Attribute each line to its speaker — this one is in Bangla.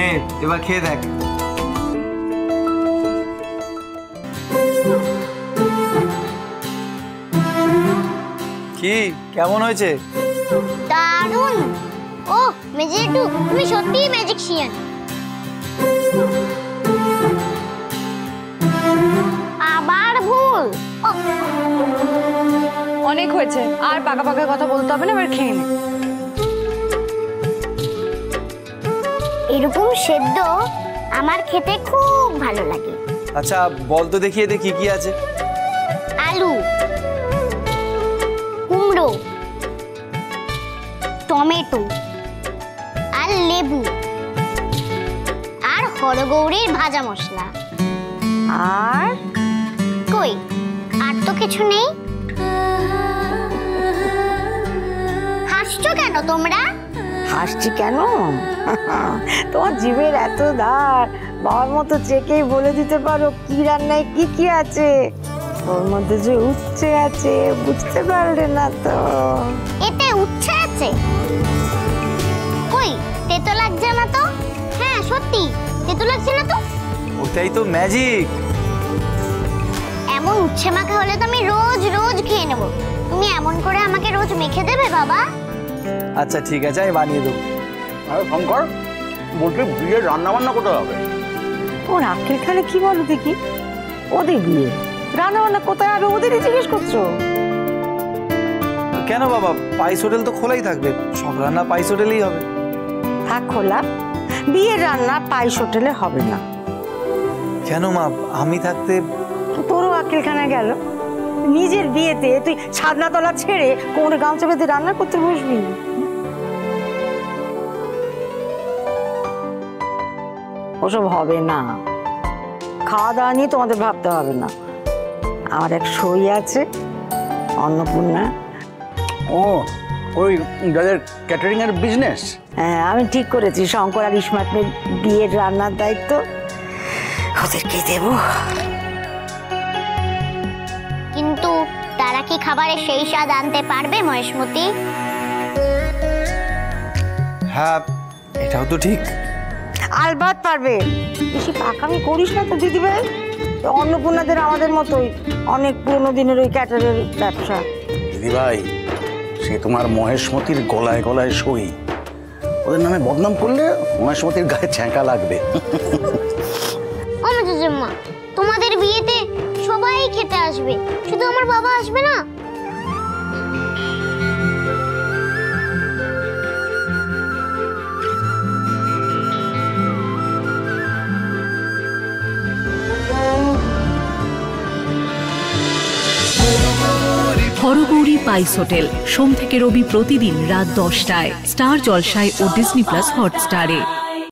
Speaker 1: নে এবার খেয়ে দেখ। কি কেমন হয়েছে?
Speaker 2: দারুণ। ও মেজেটু, তুমি সত্যিই ম্যাজিশিয়ান। আবার ভুল।
Speaker 3: অনেক হয়েছে, আর পাকা পাকা কথা বলতে হবে না, এবার খেয়ে নে।
Speaker 2: এরকম সেদ্ধ আমার খেতে খুব ভালো লাগে।
Speaker 1: আচ্ছা বল তো দেখিয়ে দে কি কি আছে।
Speaker 2: আলু, কুমড়ো, টমেটো আর লেবু আর হরগৌরির ভাজা মশলা।
Speaker 3: আর
Speaker 2: কই, আর তো কিছু নেই। হাসছো কেন তোমরা?
Speaker 4: হাসছি কেন? তোমার জিভের এত ধার, বাবার মতো চেকেই বলে দিতে পারো কি রান্নায় কি কি আছে। ওর মধ্যে যে উচ্ছে আছে বুঝতে পারলে না তো?
Speaker 2: এতে উচ্ছে আছে? কই, তেতো লাগছে না তো? হ্যাঁ সত্যি তেতো লাগছে না তো?
Speaker 1: ওটাই তো ম্যাজিক।
Speaker 2: এমন উচ্ছে মাখা হলে তো আমি রোজ রোজ খেয়ে নেব। তুমি এমন করে আমাকে রোজ মেখে দেবে বাবা?
Speaker 1: আচ্ছা ঠিক আছে, আমি বানিয়ে দেবো।
Speaker 5: আরে শঙ্কর, বলছি বিয়ের রান্না বান্না কোথায় হবে?
Speaker 4: ওর আখের খালে কি বলো দেখি, ওদের বিয়ে রান্না বান্না কোথায় হবে ওদেরই জিজ্ঞেস করছো?
Speaker 1: কেন বাবা, পাইস হোটেল তো খোলাই থাকবে, সব রান্না পাইস হোটেলেই হবে।
Speaker 4: থাক খোলা, বিয়ের রান্না পাইস হোটেলে হবে না।
Speaker 1: কেন মা, আমি থাকতে?
Speaker 4: তোরও আকেলখানা গেল। নিজের বিয়েতে তুই ছাদনাতলা ছেড়ে কোমরে গামছা বেঁধে রান্না করতে বসবি? ওসব হবে না। খাওয়া দাওয়া নিয়ে তোমাদের ভাবতে হবে না। আমার এক সই আছে, অন্নপূর্ণা।
Speaker 5: ও, ওই যাদের ক্যাটারিং এর বিজনেস?
Speaker 4: হ্যাঁ, আমি ঠিক করেছি শঙ্কর আর ইসমাতের বিয়ের রান্নার দায়িত্ব ওদেরকে দেব।
Speaker 2: কিন্তু তারা কি খাবারে সেই স্বাদ আনতে পারবে মহেশমতি?
Speaker 1: হ্যাঁ এটাও তো ঠিক।
Speaker 4: আলবাত পারবে। বেশি পাকামি করিস না তো দিদি ভাই। অন্নপূর্ণাদের আমাদের মতোই অনেক পুরোনো দিনের ওই ক্যাটারের ব্যবসা।
Speaker 5: দিদি ভাই, সে তোমার মহেশমতির গলায় গলায় সই। ওদের নামে বদনাম করলে মহেশমতির গায়ে ছ্যাঁকা লাগবে।
Speaker 2: জেম্মা, তোমাদের বিয়েতে সবাই খেতে আসবে, শুধু আমার বাবা আসবে না?
Speaker 6: হরগৌরী পাইস হোটেল, সোম থেকে রবি প্রতিদিন রাত 10টায় স্টার জলসায় ও ডিজনি প্লাস হটস্টারে।